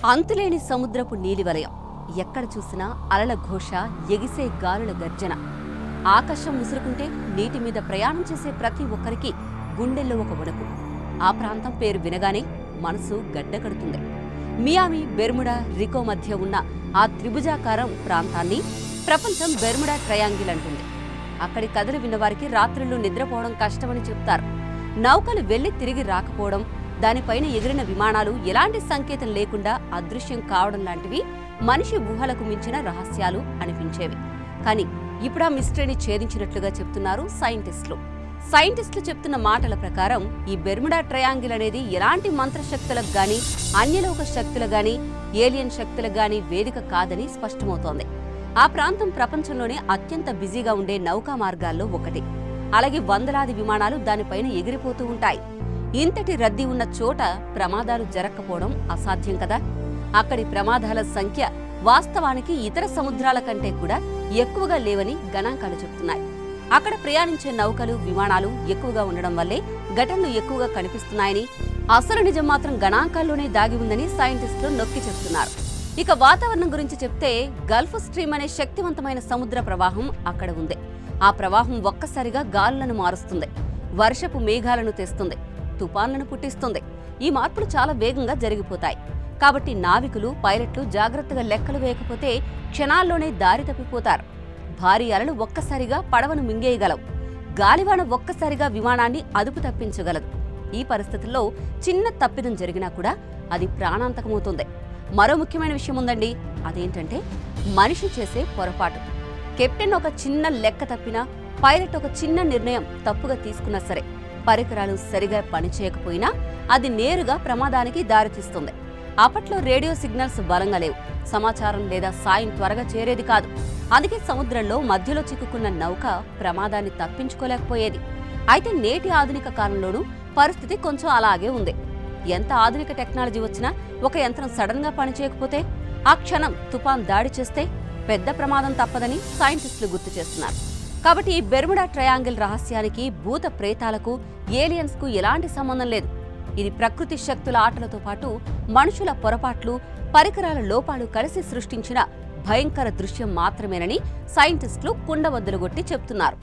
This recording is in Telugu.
అంతులేని సముద్రపు నీలివలయం. ఎక్కడ చూసినా అలల ఘోష, ఎగిసే గాలుల గర్జన. ఆకాశం ముసురుకుంటే నీటి మీద ప్రయాణం చేసే ప్రతి ఒక్కరికి గుండెల్లో ఒక వణుకు. ఆ ప్రాంతం పేరు వినగానే మనసు గడ్డకడుతుంది. మియామి, బెర్ముడా, రికో మధ్య ఉన్న ఆ త్రిభుజాకారం ప్రాంతాన్ని ప్రపంచం బెర్ముడా ట్రయాంగిల్ అంటుంది. అక్కడి కథలు విన్నవారికి రాత్రులు నిద్రపోవడం కష్టమని చెప్తారు. నౌకలు వెళ్లి తిరిగి రాకపోవడం, దానిపైన ఎగిరిన విమానాలు ఎలాంటి సంకేతం లేకుండా అదృశ్యం కావడం లాంటివి మనిషి ఊహలకు మించిన రహస్యాలు అనిపించేవి. కానీ ఇప్పుడు ఆ మిస్టరీని ఛేదించినట్లుగా చెప్తున్నారు సైంటిస్టులు. సైంటిస్టులు చెప్తున్న మాటల ప్రకారం ఈ బెర్ముడా ట్రయాంగిల్ అనేది ఎలాంటి మంత్రశక్తులకు గాని, అన్యలోక శక్తులకు గాని, ఏలియన్ శక్తులకు గాని వేదిక కాదని స్పష్టమవుతోంది. ఆ ప్రాంతం ప్రపంచంలోనే అత్యంత బిజీగా ఉండే నౌకా మార్గాల్లో ఒకటి. అలాగే వందలాది విమానాలు దానిపైన ఎగిరిపోతూ ఉంటాయి. ఇంతటి రద్దీ ఉన్న చోట ప్రమాదాలు జరగకపోవడం అసాధ్యం కదా. అక్కడి ప్రమాదాల సంఖ్య వాస్తవానికి ఇతర సముద్రాల కంటే కూడా ఎక్కువగా లేవని గణాంకాలు చెబుతున్నాయి. అక్కడ ప్రయాణించే నౌకలు, విమానాలు ఎక్కువగా ఉండడం వల్లే ఘటనలు ఎక్కువగా కనిపిస్తున్నాయని, అసలు నిజం మాత్రం గణాంకాల్లోనే దాగి ఉందని సైంటిస్టులు నొక్కి చెబుతున్నారు. ఇక వాతావరణం గురించి చెప్తే గల్ఫ్ స్ట్రీమ్ అనే శక్తివంతమైన సముద్ర ప్రవాహం అక్కడ ఉంది. ఆ ప్రవాహం ఒక్కసారిగా గాలులను మారుస్తుంది, వర్షపు మేఘాలను తెస్తుంది, తుపాన్లను పుట్టిస్తుంది. ఈ మార్పులు చాలా వేగంగా జరిగిపోతాయి. కాబట్టి నావికులు, పైలట్లు జాగ్రత్తగా లెక్కలు వేయకపోతే క్షణాల్లోనే దారి తప్పిపోతారు. భారీ అలలు ఒక్కసారిగా పడవను మింగేయగలవు. గాలివాన ఒక్కసారిగా విమానాన్ని అదుపు తప్పించగలదు. ఈ పరిస్థితుల్లో చిన్న తప్పిదం జరిగినా కూడా అది ప్రాణాంతకమవుతుంది. మరో ముఖ్యమైన విషయం ఉందండి. అదేంటంటే మనిషి చేసే పొరపాటు. కెప్టెన్ ఒక చిన్న లెక్క తప్పినా, పైలట్ ఒక చిన్న నిర్ణయం తప్పుగా తీసుకున్నా సరే, పరికరాలు సరిగా పనిచేయకపోయినా అది నేరుగా ప్రమాదానికి దారితీస్తుంది. అప్పట్లో రేడియో సిగ్నల్స్ బలంగా లేవు, సమాచారం లేదా సాయం త్వరగా చేరేది కాదు. అందుకే సముద్రంలో మధ్యలో చిక్కుకున్న నౌక ప్రమాదాన్ని తప్పించుకోలేకపోయేది. అయితే నేటి ఆధునిక కాలంలోనూ పరిస్థితి కొంచెం అలాగే ఉంది. ఎంత ఆధునిక టెక్నాలజీ వచ్చినా ఒక యంత్రం సడన్ గా పనిచేయకపోతే, ఆ క్షణం తుఫాన్ దాడి చేస్తే పెద్ద ప్రమాదం తప్పదని సైంటిస్టులు గుర్తు చేస్తున్నారు. కాబట్టి ఈ బెర్ముడా ట్రయాంగిల్ రహస్యానికి, భూత ప్రేతాలకు, ఏలియన్స్ కు ఎలాంటి సంబంధం లేదు. ఇది ప్రకృతి శక్తుల ఆటలతో పాటు మనుషుల పొరపాట్లు, పరికరాల లోపాలు కలిసి సృష్టించిన భయంకర దృశ్యం మాత్రమేనని సైంటిస్టులు కుండబద్దలు కొట్టి చెప్తున్నారు.